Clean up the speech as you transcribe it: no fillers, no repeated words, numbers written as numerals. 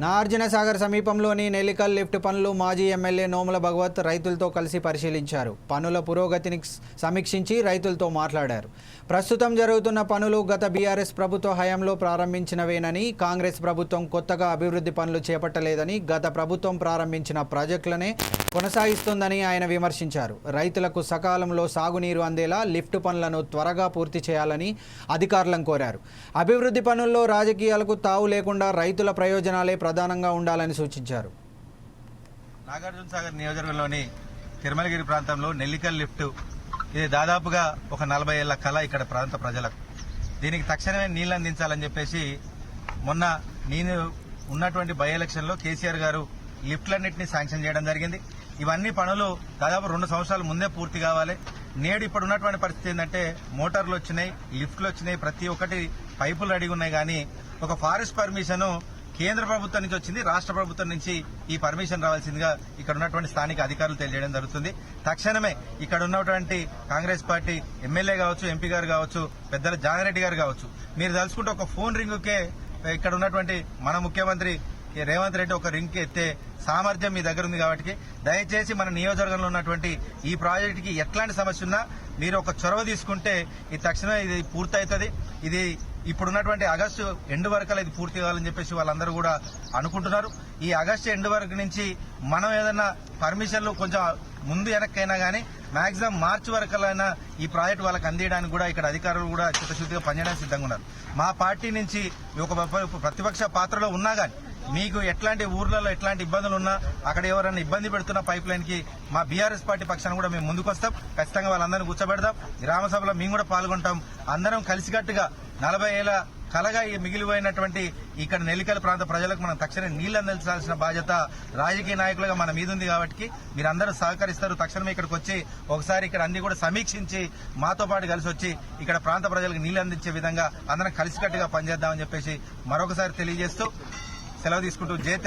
నాగార్జునసాగర్ సమీపంలోని నెల్లికల్ లిఫ్ట్ పనులు మాజీ ఎమ్మెల్యే నోముల భగవత్ రైతులతో కలిసి పరిశీలించారు. పనుల పురోగతిని సమీక్షించి రైతులతో మాట్లాడారు. ప్రస్తుతం జరుగుతున్న పనులు గత బీఆర్ఎస్ ప్రభుత్వ హయాంలో ప్రారంభించినవేనని, కాంగ్రెస్ ప్రభుత్వం కొత్తగా అభివృద్ధి పనులు చేపట్టలేదని, గత ప్రభుత్వం ప్రారంభించిన ప్రాజెక్టులనే కొనసాగిస్తుందని ఆయన విమర్శించారు. రైతులకు సకాలంలో సాగునీరు అందేలా లిఫ్ట్ పనులను త్వరగా పూర్తి చేయాలని అధికారులను కోరారు. అభివృద్ధి పనుల్లో రాజకీయాలకు తావు లేకుండా రైతుల ప్రయోజనాలే ప్రధానంగా ఉండాలని సూచించారు. నాగార్జునసాగర్ నియోజకవర్గంలోని తిరుమలగిరి ప్రాంతంలో నెల్లికల్ లిఫ్ట్ ఇది దాదాపుగా ఒక 40 ఏళ్ల కళ ఇక్కడ ప్రాంత ప్రజలకు. దీనికి తక్షణమే నీళ్లు అందించాలని చెప్పేసి మొన్న నేను ఉన్నటువంటి బై ఎలక్షన్లో కేసీఆర్ గారు లిఫ్ట్లన్నింటినీ శాంక్షన్ చేయడం జరిగింది. ఇవన్నీ పనులు దాదాపు 2 సంవత్సరాల ముందే పూర్తి కావాలి. నేడు ఇప్పుడు ఉన్నటువంటి పరిస్థితి ఏంటంటే మోటార్లు వచ్చినాయి, లిఫ్ట్లు వచ్చినాయి, ప్రతి ఒక్కటి పైపులు రెడీ ఉన్నాయి. కానీ ఒక ఫారెస్ట్ పర్మిషన్ కేంద్ర ప్రభుత్వం నుంచి వచ్చింది, రాష్ట్ర ప్రభుత్వం నుంచి ఈ పర్మిషన్ రావాల్సిందిగా ఇక్కడ ఉన్నటువంటి స్థానిక అధికారులు తెలియజేయడం జరుగుతుంది. తక్షణమే ఇక్కడ ఉన్నటువంటి కాంగ్రెస్ పార్టీ ఎమ్మెల్యే కావచ్చు, ఎంపీ గారు కావచ్చు, పెద్దల జానారెడ్డి గారు కావచ్చు, మీరు తలుచుకుంటే ఒక ఫోన్ రింగుకే ఇక్కడ ఉన్నటువంటి మన ముఖ్యమంత్రి రేవంత్ రెడ్డి ఒక రింగ్ ఎత్తే సామర్థ్యం మీ దగ్గర ఉంది. కాబట్టి దయచేసి మన నియోజకవర్గంలో ఉన్నటువంటి ఈ ప్రాజెక్టుకి ఎట్లాంటి సమస్య ఉన్నా మీరు ఒక చొరవ తీసుకుంటే ఇది తక్షణమే ఇది పూర్తవుతుంది. ఇది ఇప్పుడున్నటువంటి ఆగస్టు ఎండ్ వరకు ఇది పూర్తి కావాలని చెప్పేసి వాళ్ళందరూ కూడా అనుకుంటున్నారు. ఈ ఆగస్టు ఎండ్ వరకు నుంచి మనం ఏదన్నా పర్మిషన్లు కొంచెం ముందు వెనక్కైనా కానీ మాక్సిమం మార్చి వరకైనా ఈ ప్రాజెక్టు వాళ్ళకి అందియడానికి కూడా ఇక్కడ అధికారులు కూడా చిత్తశుద్ధిగా పనిచేయడానికి సిద్ధంగా ఉన్నారు. మా పార్టీ నుంచి ఒక ప్రతిపక్ష పాత్రలో ఉన్నా కానీ మీకు ఎట్లాంటి ఊర్లలో ఎట్లాంటి ఇబ్బందులు ఉన్నా, అక్కడ ఎవరైనా ఇబ్బంది పెడుతున్న పైప్ లైన్ కి మా బీఆర్ఎస్ పార్టీ పక్షాన కూడా మేము ముందుకు వస్తాం. ఖచ్చితంగా వాళ్ళందరినీ కూర్చోబెడదాం. గ్రామ సభలో మేము కూడా పాల్గొంటాం. అందరం కలిసికట్టుగా 40 ఏళ్ల కలగా మిగిలిపోయినటువంటి ఇక్కడ నెల్లికల్ ప్రాంత ప్రజలకు మనం తక్షణం నీళ్లు అందించాల్సిన బాధ్యత రాజకీయ నాయకులుగా మన మీద ఉంది. కాబట్టి మీరందరూ సహకరిస్తారు. తక్షణమే ఇక్కడికి వచ్చి ఒకసారి ఇక్కడ అన్ని కూడా సమీక్షించి మాతో పాటు కలిసి వచ్చి ఇక్కడ ప్రాంత ప్రజలకు నీళ్లు అందించే విధంగా అందరం కలిసికట్టుగా పనిచేద్దామని చెప్పేసి మరొకసారి తెలియజేస్తూ సెలవు తీసుకుంటూ జై తెలంగాణ.